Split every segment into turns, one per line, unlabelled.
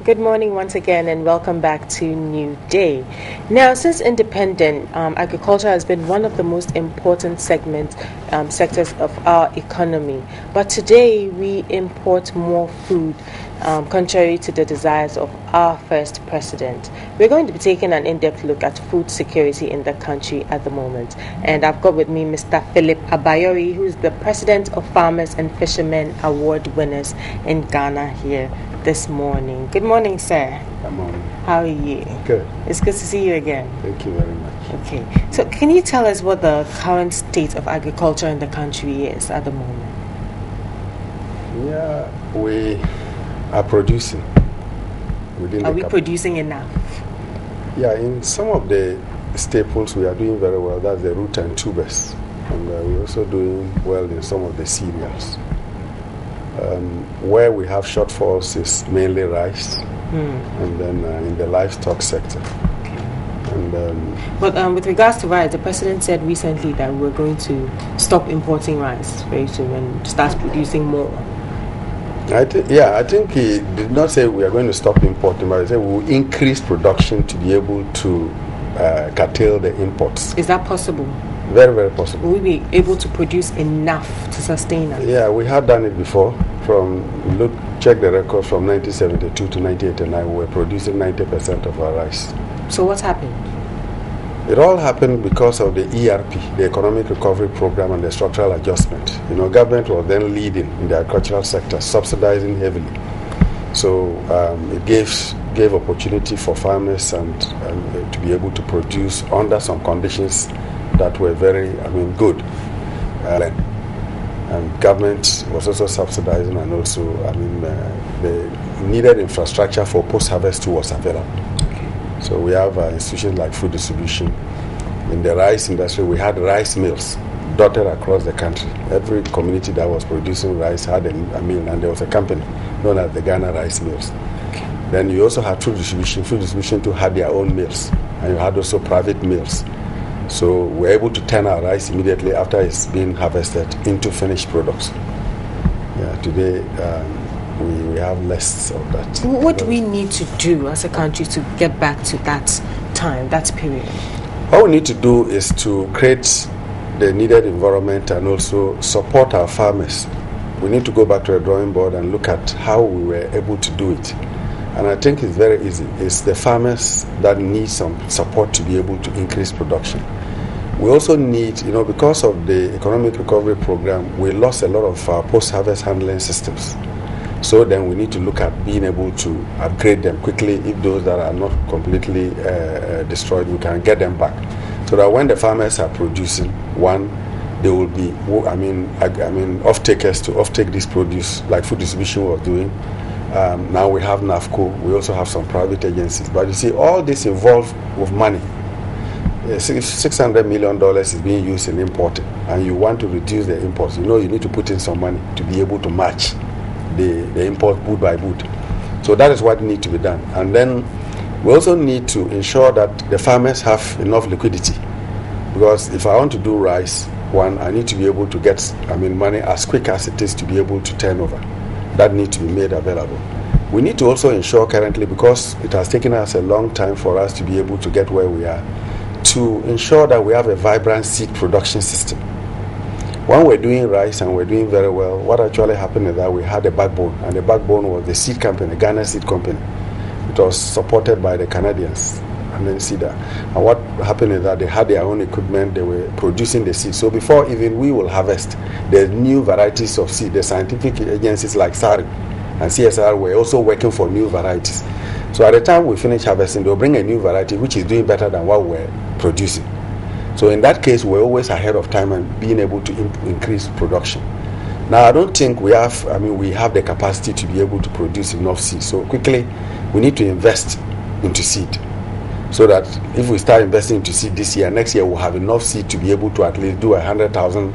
Good morning once again and welcome back to New Day. Now, since independent, agriculture has been one of the most important sectors of our economy. But today we import more food, contrary to the desires of our first president. We're going to be taking an in-depth look at food security in the country at the moment. And I've got with me Mr. Philip Abayori, who's the president of Farmers and Fishermen Award winners in Ghana here this morning. Good morning, sir.
Good morning.
How are you?
Good.
It's good to see you again.
Thank you very much.
Okay. So can you tell us what the current state of agriculture in the country is at the moment?
Yeah, we are producing.
Are we producing enough?
Yeah, in some of the staples we are doing very well. That's the root and tubers. And we're also doing well in some of the cereals. Where we have shortfalls is mainly rice, and then in the livestock sector.
But with regards to rice, the president said recently that we're going to stop importing rice very soon and start producing more.
I think he did not say we are going to stop importing, but he said we will increase production to be able to curtail the imports.
Is that possible?
Very, very possible.
Will we be able to produce enough to sustain us?
Yeah, we had done it before. Check the record from 1972 to 1989. We were producing 90% of our rice.
So what happened?
It all happened because of the ERP, the Economic Recovery Program, and the structural adjustment. Government was then leading in the agricultural sector, subsidizing heavily. So it gave opportunity for farmers and to be able to produce under some conditions that were very, good. And government was also subsidizing, and also, the needed infrastructure for post-harvest was available. So we have institutions like food distribution. In the rice industry, we had rice mills dotted across the country. Every community that was producing rice had a mill, and there was a company known as the Ghana Rice Mills. Then you also had food distribution. Food distribution too had their own mills, and you had also private mills. So we're able to turn our rice immediately after it's been harvested into finished products. Yeah, today we have less of that.
What do we need to do as a country to get back to that time, that period?
What we need to do is to create the needed environment and also support our farmers. We need to go back to the drawing board and look at how we were able to do it. And I think it's very easy. It's the farmers that need some support to be able to increase production. We also need, because of the Economic Recovery Program, we lost a lot of our post-harvest handling systems. So then we need to look at being able to upgrade them quickly. If those that are not completely destroyed, we can get them back. So that when the farmers are producing, they will be, off-takers to off-take this produce, like food distribution was doing. Now we have NAFCO, we also have some private agencies. But you see, all this involves with money. $600 million is being used in importing, and you want to reduce the imports. You need to put in some money to be able to match the import boot by boot. So that is what needs to be done. And then we also need to ensure that the farmers have enough liquidity. Because if I want to do rice, I need to be able to get money as quick as it is to be able to turn over. That needs to be made available. We need to also ensure currently, because it has taken us a long time for us to be able to get where we are, to ensure that we have a vibrant seed production system. When we're doing rice and we're doing very well, what actually happened is that we had a backbone, and the backbone was the seed company, Ghana Seed Company. It was supported by the Canadians, and then CEDA. And what happened is that they had their own equipment, they were producing the seed. So before even we will harvest, the new varieties of seed, the scientific agencies like SARI and CSR were also working for new varieties. So at the time we finish harvesting, they'll bring a new variety which is doing better than what we're producing. So in that case, we're always ahead of time and being able to increase production. Now, I don't think we have the capacity to be able to produce enough seed. So quickly, we need to invest into seed. So that if we start investing into seed this year, next year we'll have enough seed to be able to at least do 100,000,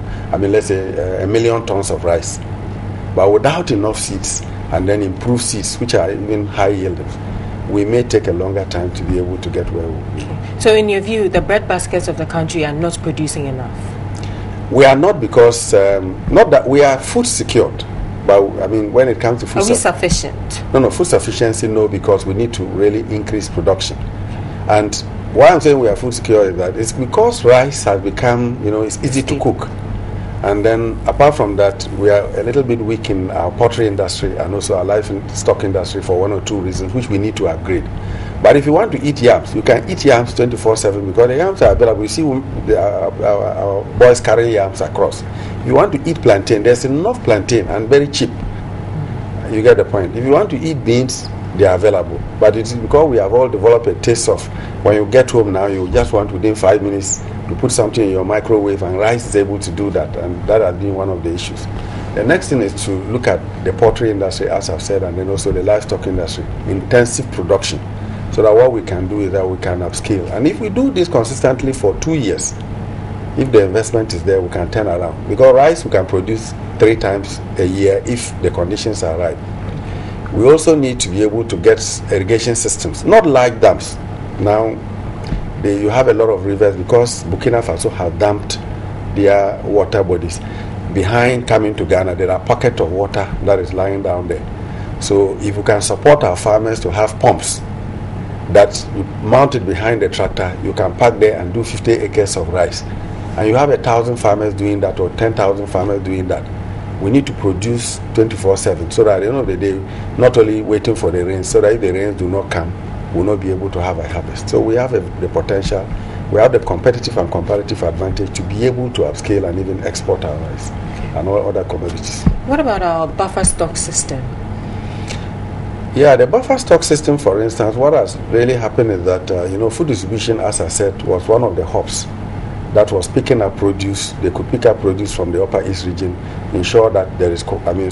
let's say 1 million tons of rice. But without enough seeds, and then improve seeds, which are even high yielding, we may take a longer time to be able to get where we'll be.
So in your view, the bread baskets of the country are not producing enough?
We are not, because not that we are food secured, But I mean, when it comes to food,
are we sufficient?
No, food sufficiency, no, because we need to really increase production. And why I'm saying we are food secure is that it's because rice has become, it's easy to cook. And then apart from that, we are a little bit weak in our poultry industry and also our livestock industry for one or two reasons, which we need to upgrade. But if you want to eat yams, you can eat yams 24/7 because the yams are available. You see our boys carrying yams across. If you want to eat plantain, there's enough plantain and very cheap. You get the point. If you want to eat beans, they are available. But it is because we have all developed a taste of when you get home now, you just want within 5 minutes to put something in your microwave, and rice is able to do that. And that has been one of the issues. The next thing is to look at the poultry industry, as I've said, and then also the livestock industry, intensive production. So that what we can do is that we can upscale. And if we do this consistently for 2 years, if the investment is there, we can turn around. Because rice we can produce 3 times a year if the conditions are right. We also need to be able to get irrigation systems, not like dams. Now, you have a lot of rivers because Burkina Faso have damped their water bodies. Behind coming to Ghana, there are pockets of water that is lying down there. So if we can support our farmers to have pumps that you mount it behind the tractor, you can park there and do 50 acres of rice. And you have 1,000 farmers doing that or 10,000 farmers doing that. We need to produce 24/7 so that at the end of the day, not only waiting for the rains, so that if the rains do not come, we'll not be able to have a harvest. So we have the potential, we have the competitive and comparative advantage to be able to upscale and even export our rice and all other commodities.
What about our buffer stock system?
Yeah, the buffer stock system, for instance, what has really happened is that, food distribution, as I said, was one of the hubs that was picking up produce. They could pick up produce from the Upper East region, ensure that there is,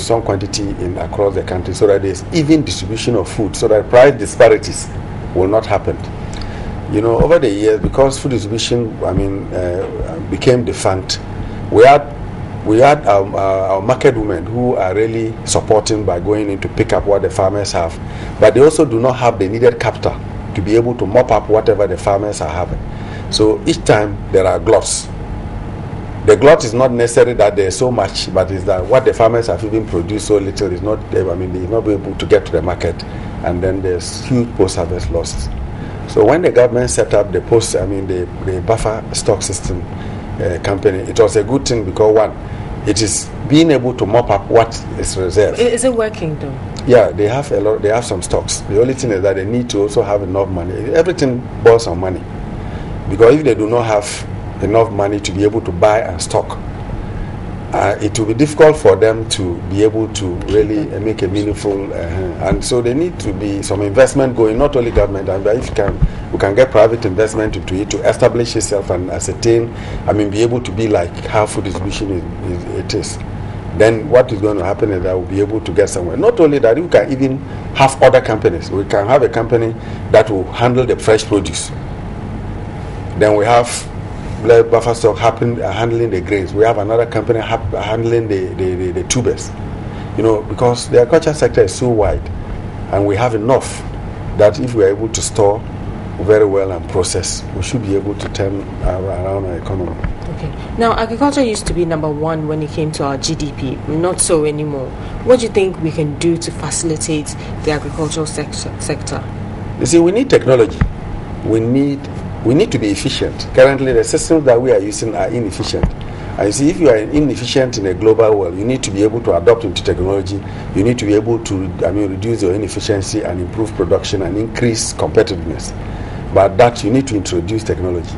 some quantity across the country so that there's even distribution of food, so that price disparities will not happen. Over the years, because food distribution, became defunct, we had our market women who are really supporting by going in to pick up what the farmers have, but they also do not have the needed capital to be able to mop up whatever the farmers are having. So each time there are gluts. The glut is not necessarily that there is so much, but it's that what the farmers have even produced so little is not. They're not able to get to the market, and then there's huge post-harvest losses. So when the government set up the buffer stock system company, it was a good thing because one, it is being able to mop up what is reserved.
Is it working though?
Yeah, they have a lot. They have some stocks. The only thing is that they need to also have enough money. Everything boils on money. Because if they do not have enough money to be able to buy and stock, it will be difficult for them to be able to really make a meaningful, and so there need to be some investment going, not only government, but if we can get private investment into it to establish itself and ascertain, be able to be like how food distribution is. Then what is going to happen is that we'll be able to get somewhere. Not only that, we can even have other companies. We can have a company that will handle the fresh produce. Then we have buffer stock handling the grains. We have another company handling the tubers. Because the agriculture sector is so wide, and we have enough that if we are able to store very well and process, we should be able to turn around our economy.
Okay. Now, agriculture used to be number one when it came to our GDP. Not so anymore. What do you think we can do to facilitate the agricultural sector?
You see, we need technology. We need to be efficient. Currently, the systems that we are using are inefficient. And you see, if you are inefficient in a global world, you need to be able to adapt into technology. You need to be able to reduce your inefficiency and improve production and increase competitiveness. But that you need to introduce technology.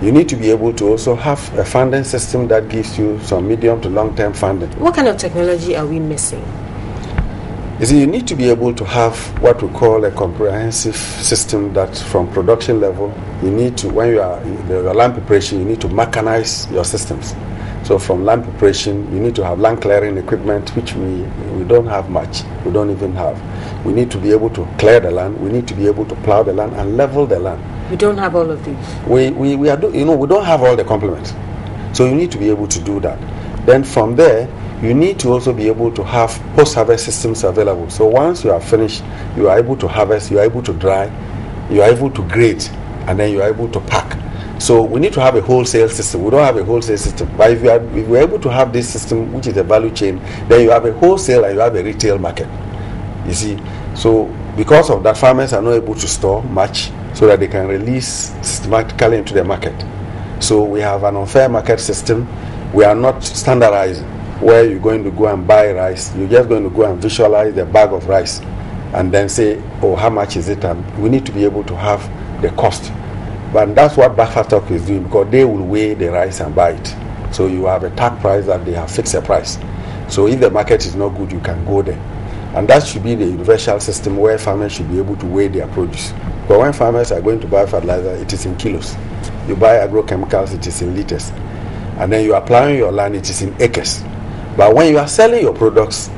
You need to be able to also have a funding system that gives you some medium to long-term funding.
What kind of technology are we missing?
You see, you need to be able to have what we call a comprehensive system that from production level, you need to, when you are in the land preparation, you need to mechanize your systems. So from land preparation, you need to have land clearing equipment, which we don't have much. We don't even have. We need to be able to clear the land. We need to be able to plow the land and level the land.
We don't have all of these.
We don't have all the complements. So you need to be able to do that. Then from there, you need to also be able to have post-harvest systems available. So once you are finished, you are able to harvest, you are able to dry, you are able to grade, and then you are able to pack. So we need to have a wholesale system. We don't have a wholesale system. But if we're able to have this system, which is a value chain, then you have a wholesale and you have a retail market. You see, so because of that, farmers are not able to store much so that they can release systematically into the market. So we have an unfair market system. We are not standardized where you're going to go and buy rice. You're just going to go and visualize the bag of rice and then say, oh, how much is it? And we need to be able to have the cost. But that's what Bafatoc is doing, because they will weigh the rice and buy it. So you have a tag price that they have fixed a price. So if the market is not good, you can go there. And that should be the universal system where farmers should be able to weigh their produce. But when farmers are going to buy fertilizer, it is in kilos. You buy agrochemicals, it is in liters. And then you are plowing your land, it is in acres. But when you are selling your products,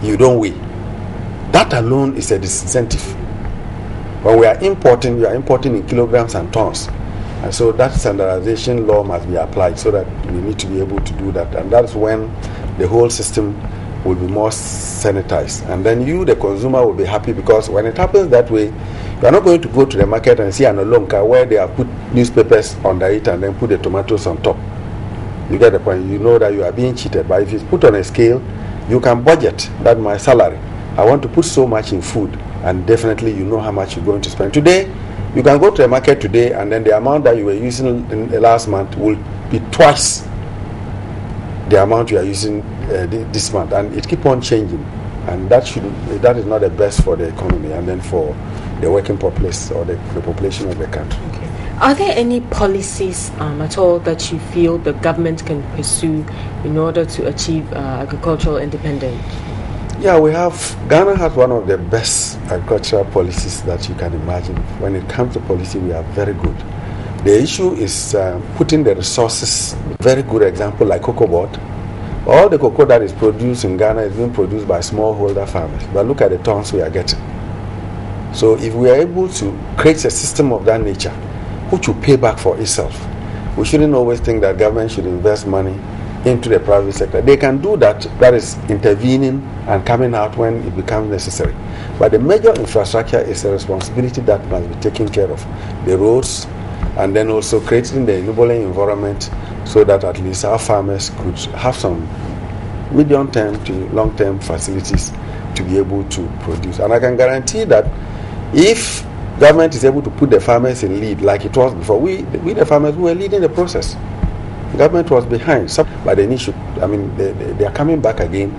you don't weigh. That alone is a disincentive. When we are importing, we are importing in kilograms and tons. And so that standardization law must be applied, so that we need to be able to do that. And that's when the whole system will be more sanitized. And then you, the consumer, will be happy, because when it happens that way, you are not going to go to the market and see an olonka where they have put newspapers under it and then put the tomatoes on top. You get the point. You know that you are being cheated. But if it's put on a scale, you can budget that my salary, I want to put so much in food, and definitely you know how much you're going to spend. Today, you can go to the market today, and then the amount that you were using in the last month will be twice the amount you are using this month, and it keep on changing. And that is not the best for the economy, and then for the working populace or the population of the country.
Okay. Are there any policies at all that you feel the government can pursue in order to achieve agricultural independence?
Yeah, Ghana has one of the best agricultural policies that you can imagine. When it comes to policy, we are very good. The issue is putting the resources. Very good example like cocoa board. All the cocoa that is produced in Ghana is being produced by smallholder farmers. But look at the tons we are getting. So if we are able to create a system of that nature, which will pay back for itself, we shouldn't always think that government should invest money into the private sector. They can do that, that is intervening and coming out when it becomes necessary. But the major infrastructure is a responsibility that must be taken care of. The roads, and then also creating the enabling environment so that at least our farmers could have some medium-term to long-term facilities to be able to produce. And I can guarantee that if government is able to put the farmers in lead like it was before, we the farmers, were leading the process. Government was behind, but they are coming back again.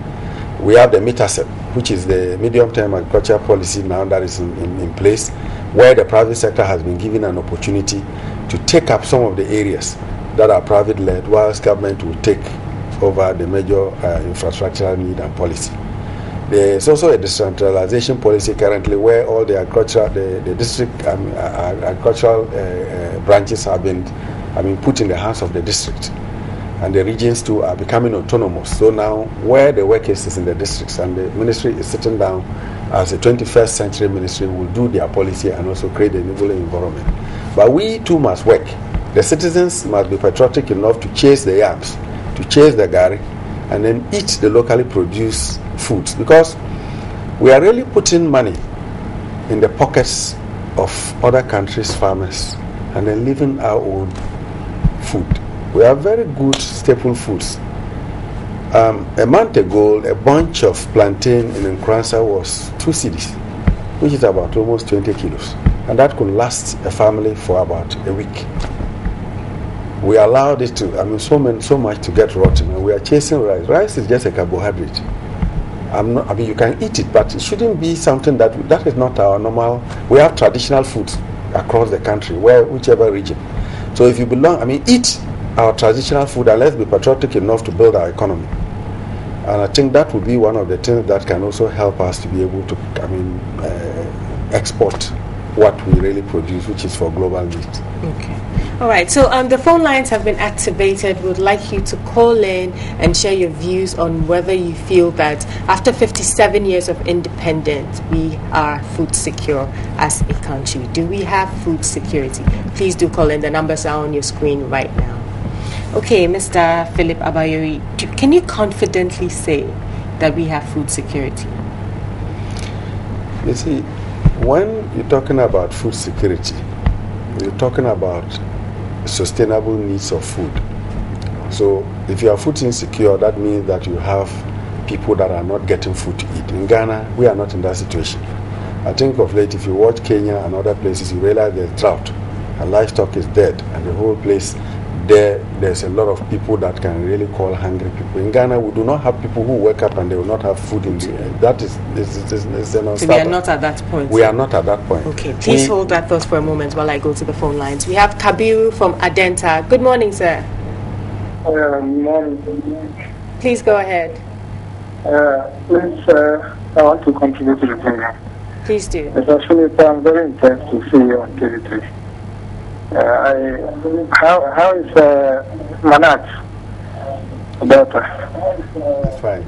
We have the METASEP, which is the medium-term agriculture policy now that is in place, where the private sector has been given an opportunity to take up some of the areas that are private-led, whilst government will take over the major infrastructural need and policy. There's also a decentralization policy currently, where all the agricultural, the district agricultural branches have been put in the hands of the district, and the regions too are becoming autonomous. So now, where the work is in the districts, and the ministry is sitting down as a 21st century ministry, will do their policy and also create the enabling environment. But we too must work. The citizens must be patriotic enough to chase the yams, to chase the gari, and then eat the locally produced foods, because we are really putting money in the pockets of other countries' farmers and then leaving our own food. We have very good staple foods. A month ago, a bunch of plantain in Nkransa was 2 cedis, which is about almost 20 kilos. And that could last a family for about a week. We allowed it to, so much to get rotten, and we are chasing rice. Rice is just a carbohydrate. You can eat it, but it shouldn't be something that is not our normal. We have traditional foods across the country, whichever region. So if you eat our traditional food, and let's be patriotic enough to build our economy. And I think that would be one of the things that can also help us to be able to, export what we really produce, which is for global needs.
Okay. All right. So the phone lines have been activated. We would like you to call in and share your views on whether you feel that after 57 years of independence, we are food secure as a country. Do we have food security? Please do call in. The numbers are on your screen right now. Okay, Mr. Philip Abayoyi, can you confidently say that we have food security?
You see, when you're talking about food security, you're talking about sustainable needs of food. So if you are food insecure, that means that you have people that are not getting food to eat. In Ghana, we are not in that situation. I think of late, if you watch Kenya and other places, you realize there's drought and livestock is dead, and the whole place there's a lot of people that can really call hungry people. In Ghana, we do not have people who wake up and they will not have food in the end. That is a non-starter.
So we are not at that point.
We are not at that point.
Okay, please hold that thought for a moment while I go to the phone lines. We have Kabiru from Adenta. Good morning, sir.
Morning.
Please go ahead.
I want to contribute to the program.
Please do.
Especially, I'm very impressed to see you on TV3. How is Manat, daughter?
She's fine.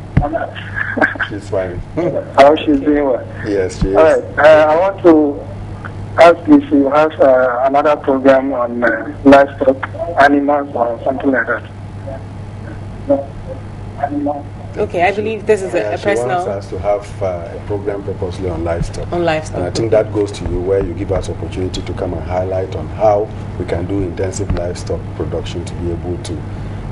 She's fine.
How she's doing well?
Yes, she is.
All right. I want to ask if you have another program on livestock, animals, or something like that.
Okay, I believe this is a personal.
She wants us to have a program purposely on livestock.
On livestock.
And I think that goes to you, where you give us opportunity to come and highlight on how we can do intensive livestock production to be able to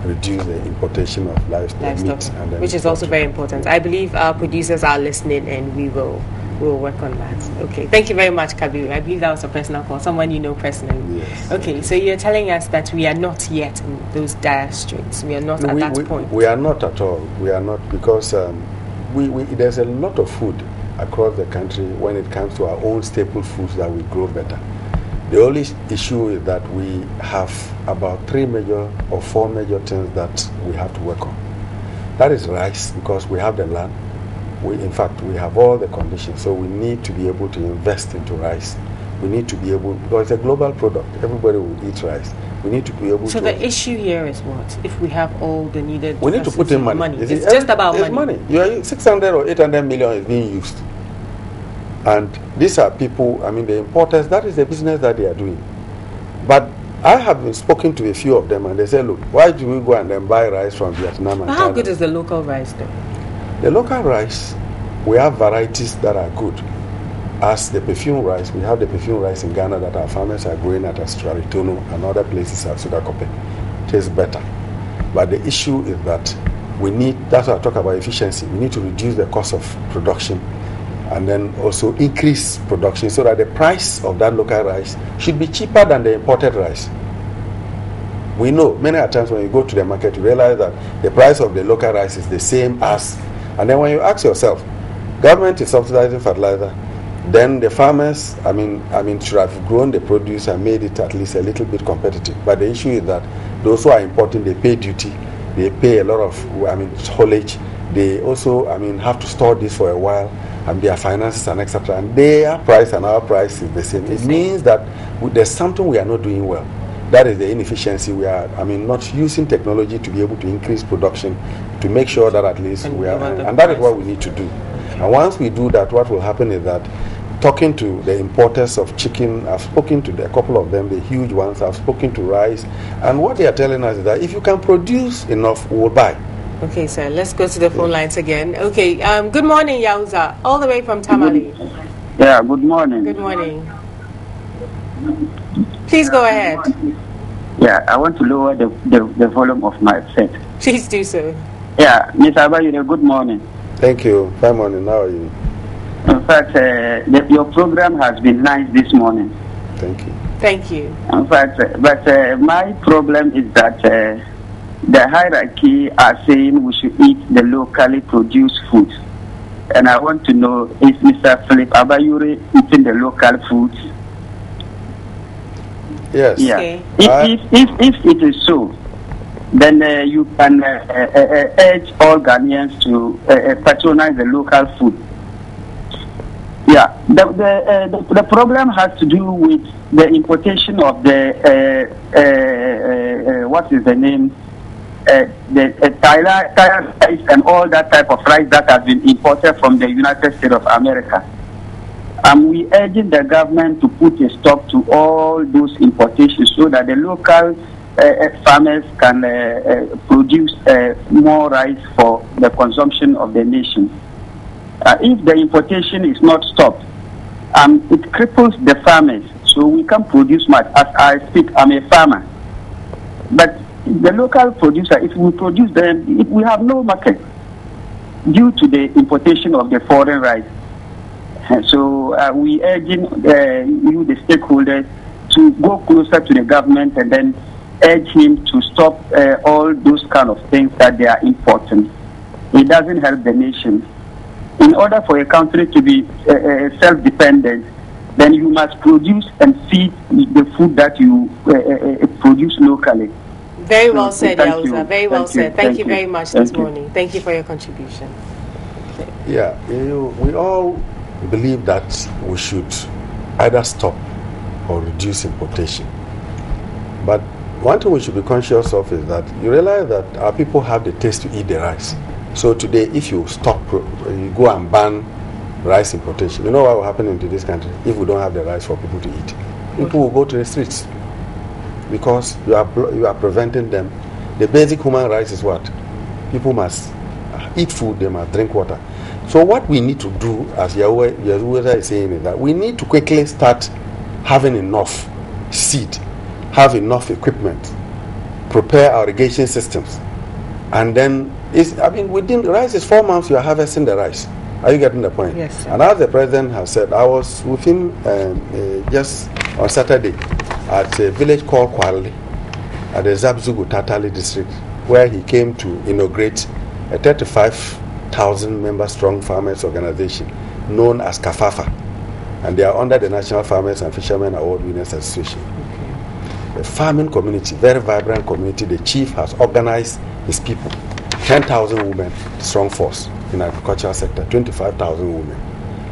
reduce the importation of livestock meat, and
which is also very important. I believe our producers are listening, and we will work on that. Okay, thank you very much, Kabiru. I believe that was a personal call, someone you know personally.
Yes.
Okay, so you're telling us that we are not yet in those dire straits. We are not at that point.
We are not at all. We are not, because there's a lot of food across the country when it comes to our own staple foods that we grow better. The only issue is that we have about 3 major or 4 major things that we have to work on. That is rice, because we have the land. In fact, we have all the conditions, so we need to be able to invest into rice. We need to be able, because it's a global product, everybody will eat rice. We need to be able to...
So the issue here is what? If we have all the needed...
We need to put in money.
It's just about money.
It's 600 or 800 million is being used. And these are people, the importers, that is the business that they are doing. But I have been spoken to a few of them, and they say, look, why do we go and then buy rice from Vietnam and
But how good is the local rice, though?
The local rice, we have varieties that are good. As the perfume rice, we have the perfume rice in Ghana that our farmers are growing at Astraritono and other places at Sugakope. It tastes better. But the issue is that that's why I talk about efficiency. We need to reduce the cost of production and then also increase production so that the price of that local rice should be cheaper than the imported rice. We know many times when you go to the market, you realize that the price of the local rice is the same as. And then when you ask yourself, government is subsidizing fertilizer, then the farmers, should have grown the produce and made it at least a little bit competitive. But the issue is that those who are importing, they pay duty, they pay a lot of, haulage. They also, have to store this for a while, and their finances and etc. And their price and our price is the same. It means that there's something we are not doing well. That is the inefficiency. We are, not using technology to be able to increase production, to make sure that at least we are, and that is what we need to do. And once we do that, what will happen is that, talking to the importers of chicken, I've spoken to a couple of them, the huge ones, I've spoken to rice, and what they are telling us is that if you can produce enough, we will buy.
Okay, sir, let's go to the phone lines again. Okay, good morning, Yauza, all the way from Tamale.
Yeah, good morning.
Good morning. Please go ahead.
Yeah, I want to lower the volume of my set.
Please do so.
Yeah, Ms. Abayude, good morning.
Thank you. Fine morning. How are you?
In fact, your program has been nice this morning.
Thank you.
Thank you.
In fact, but my problem is that the hierarchy are saying we should eat the locally produced food. And I want to know, is Mr. Philip Abayure eating the local foods?
Yes.
Yeah.
Okay.
If it is so, then you can urge all Ghanaians to patronize the local food. Yeah. The problem has to do with the importation of the what is the name? The Thai rice and all that type of rice that has been imported from the United States of America. We urging the government to put a stop to all those importations so that the local farmers can produce more rice for the consumption of the nation. If the importation is not stopped, it cripples the farmers, so we can produce much. As I speak, I'm a farmer. But the local producer, if we produce them, if we have no market due to the importation of the foreign rice. So we urging you, the stakeholders, to go closer to the government and then urge him to stop all those kind of things that they are importing. It doesn't help the nation. In order for a country to be self-dependent, then you must produce and feed the food that you produce locally.
Very well said, Yauza. Very well said. Thank you very much this morning. Thank you for your contribution.
Yeah, we all believe that we should either stop or reduce importation. But one thing we should be conscious of is that you realize that our people have the taste to eat the rice. So today, if you stop, you go and ban rice importation, you know what will happen into this country if we don't have the rice for people to eat? People will go to the streets because you are preventing them. The basic human rights is what? People must eat food, they must drink water. So what we need to do, as Yauza is saying, is that we need to quickly start having enough seed, have enough equipment, prepare our irrigation systems, and then within rice is 4 months you are harvesting the rice. Are you getting the point?
Yes, sir.
And as the president has said, I was with him just on Saturday at a village called Kwale at the Zabzugu Tatali district, where he came to inaugurate a 35,000 member strong farmers organization known as Kafafa, and they are under the National Farmers and Fishermen Award Winners Association. A farming community, very vibrant community. The chief has organized his people, 10,000 women, strong force in agricultural sector, 25,000 women.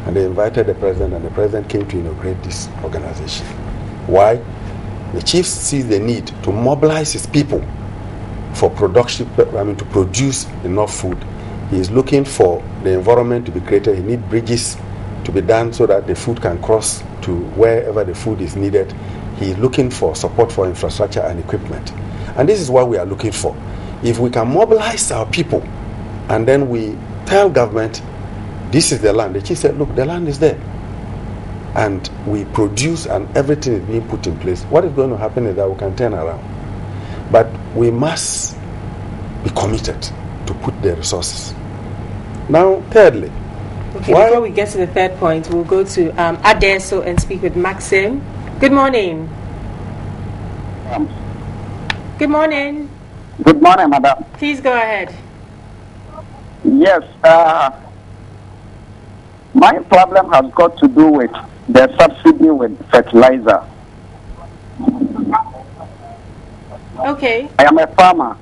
And they invited the president, and the president came to inaugurate this organization. Why? The chief sees the need to mobilize his people for production, to produce enough food. He is looking for the environment to be created. He needs bridges to be done so that the food can cross to wherever the food is needed. He is looking for support for infrastructure and equipment. And this is what we are looking for. If we can mobilize our people and then we tell government, this is the land. The chief said, look, the land is there. And we produce and everything is being put in place. What is going to happen is that we can turn around. But we must be committed to put the resources. Now, thirdly,
before we get to the third point, we'll go to Adeso and speak with Maxim. Good morning. Good morning.
Good morning, madam.
Please go ahead.
Yes, my problem has got to do with the subsidy with fertilizer.
Okay.
I am a farmer,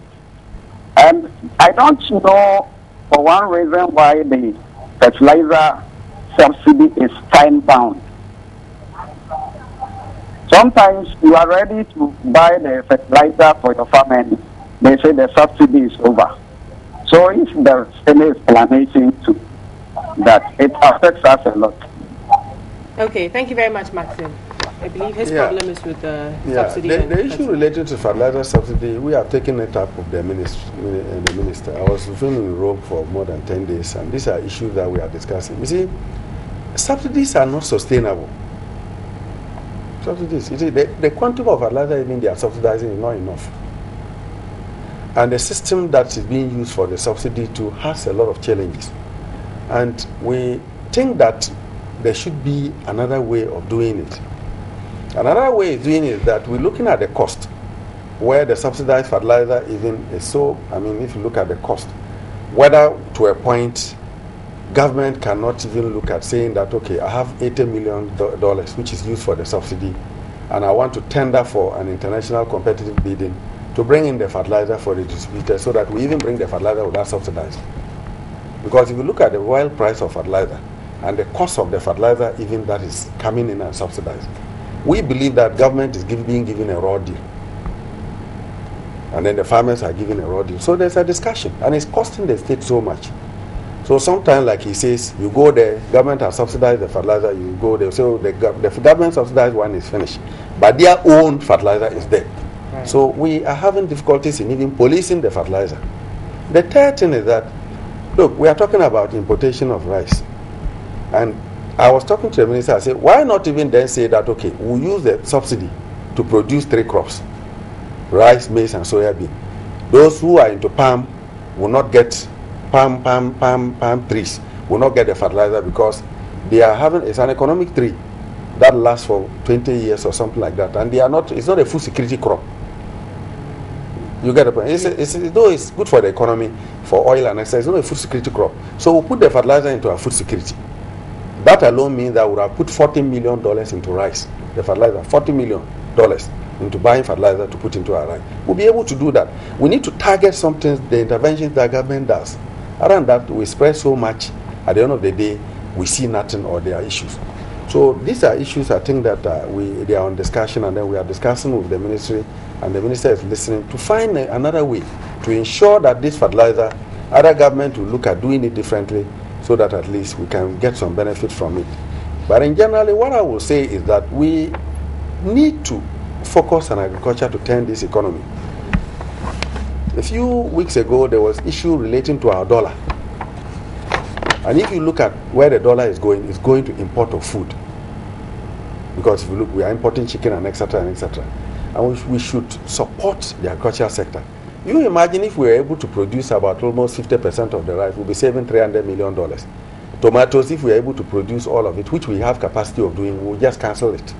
and I don't know for one reason why the fertilizer subsidy is time-bound. Sometimes you are ready to buy the fertilizer for your farm and they say the subsidy is over. So if there's any explanation to that, it affects us a lot.
Okay, thank you very much, Maxim. I believe his problem is with the subsidy.
The issue related to fertilizer subsidy, we have taken it up with the minister. I was with him in Rome for more than 10 days, and these are issues that we are discussing. You see, subsidies are not sustainable. Subsidies, you see, the quantum of fertilizer even they are subsidizing is not enough. And the system that is being used for the subsidy too has a lot of challenges. And we think that there should be another way of doing it. Another way of doing it is that we're looking at the cost, where the subsidized fertilizer even is so, if you look at the cost, whether to a point government cannot even look at saying that, okay, I have $80 million which is used for the subsidy, and I want to tender for an international competitive bidding to bring in the fertilizer for the distributors so that we even bring the fertilizer without subsidized. Because if you look at the oil price of fertilizer and the cost of the fertilizer even that is coming in and subsidized, we believe that government is being given a raw deal. And then the farmers are given a raw deal. So there's a discussion, and it's costing the state so much. So sometimes, like he says, you go there, government has subsidized the fertilizer, you go there, so the government subsidized one is finished. But their own fertilizer is there. Right. So we are having difficulties in even policing the fertilizer. The third thing is that, look, we are talking about importation of rice. And I was talking to the minister, I said, why not even then say that, okay, we'll use the subsidy to produce 3 crops. rice, maize, and soya bean. Those who are into palm will not get palm trees will not get the fertilizer because they are having, it's an economic tree that lasts for 20 years or something like that, and they are not, it's not a food security crop. You get the point? Though it's good for the economy, for oil and exercise, it's not a food security crop. So we'll put the fertilizer into our food security. That alone means that we have put $40 million into rice, the fertilizer, $40 million into buying fertilizer to put into our rice. We'll be able to do that. We need to target something, the interventions that government does. Other than that, we spread so much, at the end of the day, we see nothing or there are issues. So these are issues I think that they are on discussion, and then we are discussing with the ministry, and the minister is listening to find another way to ensure that this fertilizer, other government will look at doing it differently so that at least we can get some benefit from it. But in general, what I will say is that we need to focus on agriculture to turn this economy. A few weeks ago, there was issue relating to our dollar. And if you look at where the dollar is going, it's going to import of food. Because if you look, we are importing chicken and etc. and etc. And we should support the agricultural sector. You imagine if we were able to produce about almost 50% of the rice, we'll be saving $300 million. Tomatoes, if we are able to produce all of it, which we have capacity of doing, we'll just cancel it.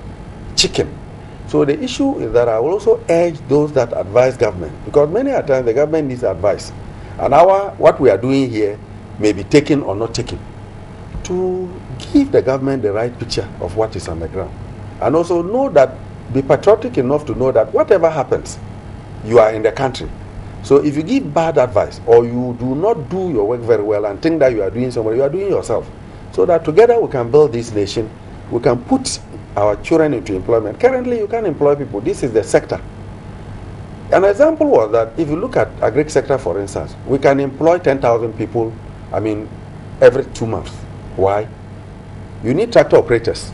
Chicken. So the issue is that I will also urge those that advise government, because many a times the government needs advice. And what we are doing here may be taken or not taken, to give the government the right picture of what is on the ground. And also be patriotic enough to know that whatever happens, you are in the country. So if you give bad advice or you do not do your work very well and think that you are doing something, you are doing yourself. So that together we can build this nation, we can put our children into employment. Currently you can't employ people. This is the sector. An example was that if you look at agri sector, for instance, we can employ 10,000 people, every 2 months. Why? You need tractor operators.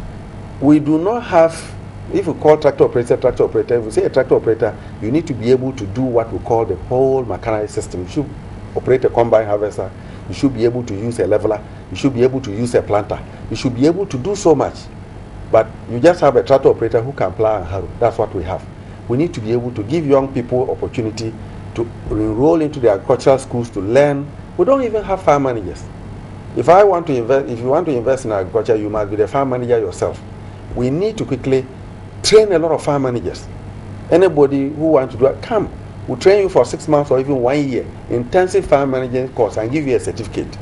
We do not have, if you call tractor operator, if you say a tractor operator, you need to be able to do what we call the whole mechanized system. You should operate a combine harvester, you should be able to use a leveler, you should be able to use a planter, you should be able to do so much. But you just have a tractor operator who can plow and harrow. That's what we have. We need to be able to give young people opportunity to enroll into the agricultural schools to learn. We don't even have farm managers. If you want to invest in agriculture, you must be the farm manager yourself. We need to quickly train a lot of farm managers. Anybody who wants to do it, come. We'll train you for 6 months or even 1 year, intensive farm management course, and give you a certificate.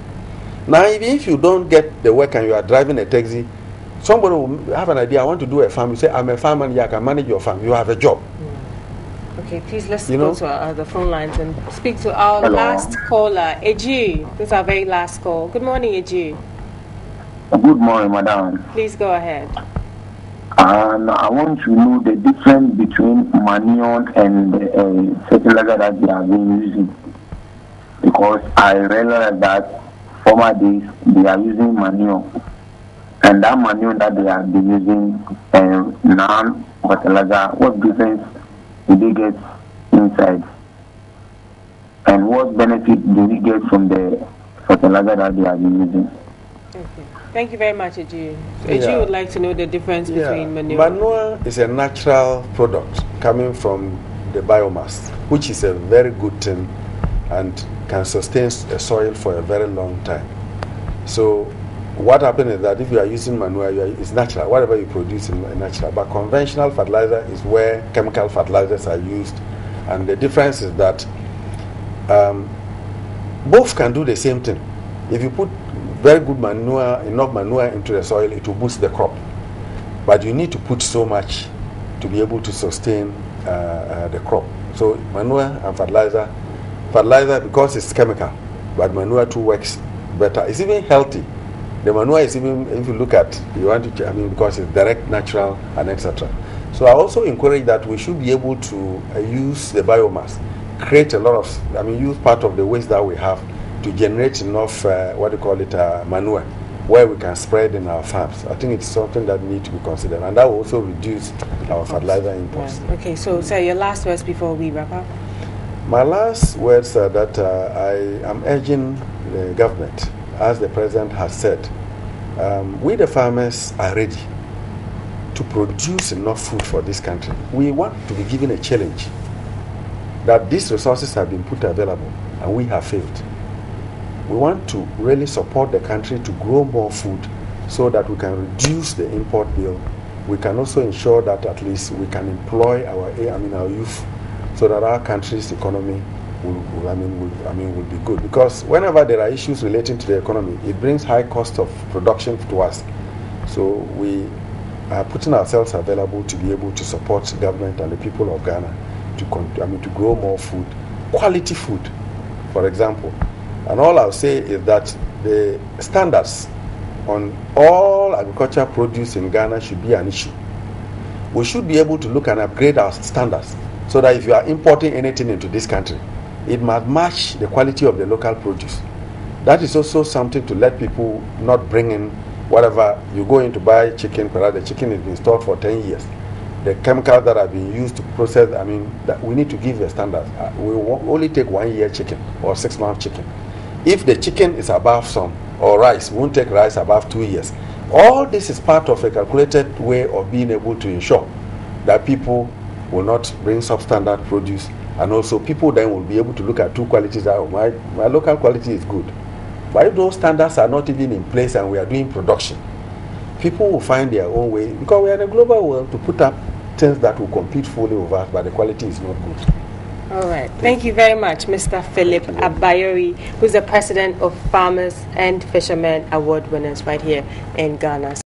Now, even if you don't get the work and you are driving a taxi, somebody will have an idea, I want to do a farm. You say, I'm a farm manager, I can manage your farm. You have a job.
Okay, please let's go to the phone lines and speak to our last caller, Eji. This is our very last call. Good morning, Eji.
Good morning, madam.
Please go ahead.
And I want to know the difference between manure and fertilizer that they have been using. Because I realize that former days they are using manure. And that manure that they have been using non-fertilizer, what difference do they get inside? And what benefit do we get from the fertilizer that they have been using?
Okay. Thank you very much, Eji. Eji would like to know the difference between manure.
Manure is a natural product coming from the biomass, which is a very good thing and can sustain a soil for a very long time. So what happens is that if you are using manure, it's natural. Whatever you produce is natural. But conventional fertilizer is where chemical fertilizers are used. And the difference is that both can do the same thing. If you put very good manure, enough manure into the soil, it will boost the crop. But you need to put so much to be able to sustain the crop. So manure and fertilizer because it's chemical, but manure too works better. It's even healthy. The manure is even, if you look at, because it's direct, natural, and etc. So I also encourage that we should be able to use the biomass, create a lot of, use part of the waste that we have to generate enough, manure, where we can spread in our farms. I think it's something that needs to be considered, and that will also reduce our fertilizer imports.
Yeah. Okay, so your last words before we wrap up.
My last words are that I am urging the government, as the president has said, we the farmers are ready to produce enough food for this country. We want to be given a challenge that these resources have been put available and we have failed. We want to really support the country to grow more food so that we can reduce the import bill. We can also ensure that at least we can employ our youth so that our country's economy will be good. Because whenever there are issues relating to the economy, it brings high cost of production to us. So we are putting ourselves available to be able to support the government and the people of Ghana to grow more food, quality food, for example. And all I'll say is that the standards on all agricultural produce in Ghana should be an issue. We should be able to look and upgrade our standards so that if you are importing anything into this country, it must match the quality of the local produce. That is also something to let people not bring in whatever. You go in to buy chicken, perhaps the chicken has been stored for 10 years. The chemicals that have been used to process, that we need to give a standard. We will only take 1 year chicken or 6 month chicken. If the chicken is above some, or rice, we won't take rice above 2 years. All this is part of a calculated way of being able to ensure that people will not bring substandard produce, and also people then will be able to look at two qualities. My local quality is good. But if those standards are not even in place and we are doing production, people will find their own way, because we are in a global world, to put up things that will compete fully with us, but the quality is not good.
All right. Thank you very much, Mr. Philip Abayori, who's the president of Farmers and Fishermen Award Winners right here in Ghana.